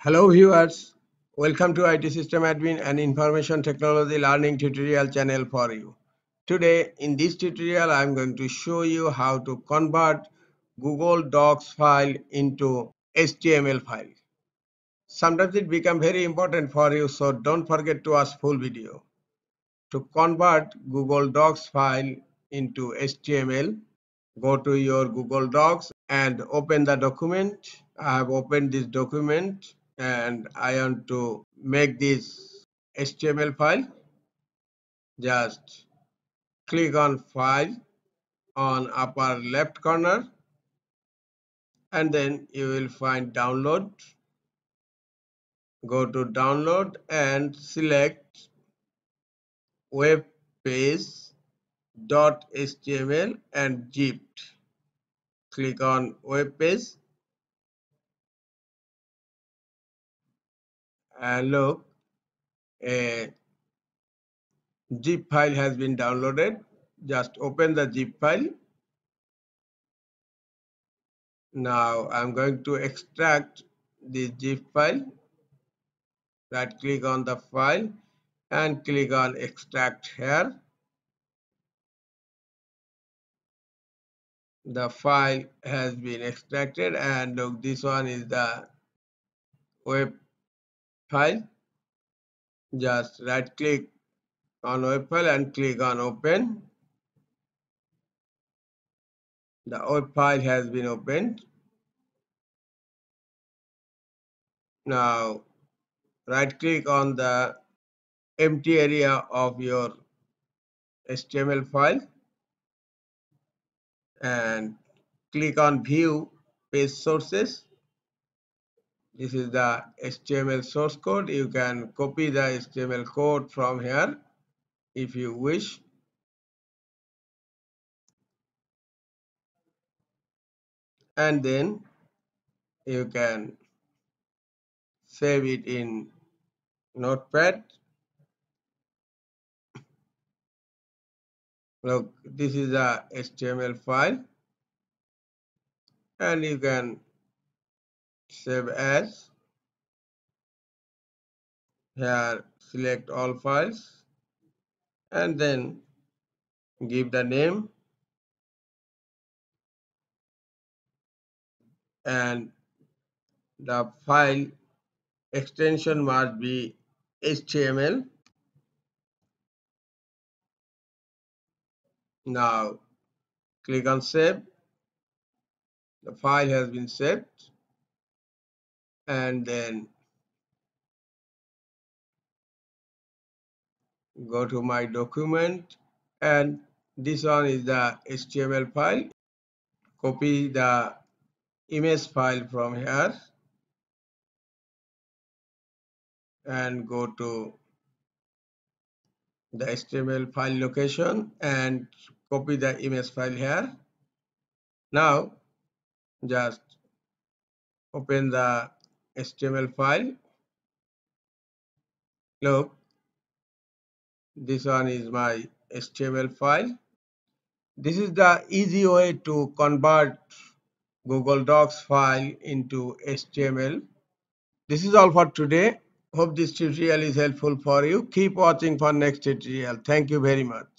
Hello viewers, welcome to IT System Admin and Information Technology Learning tutorial channel for you. Today in this tutorial I am going to show you how to convert Google Docs file into HTML file. Sometimes it becomes very important for you, so don't forget to watch full video. To convert Google Docs file into HTML, go to your Google Docs and open the document. I have opened this document and I want to make this HTML file. Just click on File on upper left corner and then you will find Download. Go to Download and select Web Page.html and zipped. Click on Web Page and look, a zip file has been downloaded. Just open the zip file. Now I'm going to extract this zip file. Right click on the file and click on extract here. The file has been extracted and look, this one is the web file. Just right click on web file and click on open. The web file has been opened. Now right click on the empty area of your HTML file and click on view page sources. This is the HTML source code. You can copy the HTML code from here if you wish. And then you can save it in Notepad. Look, this is a HTML file and you can save as. Here select all files and then give the name and the file extension must be HTML. Now click on save. The file has been saved and then go to my document and this one is the HTML file. Copy the image file from here and go to the HTML file location and copy the image file here. Now just open the HTML file. Look, this one is my HTML file. This is the easy way to convert Google Docs file into HTML. This is all for today. Hope this tutorial is helpful for you. Keep watching for next tutorial. Thank you very much.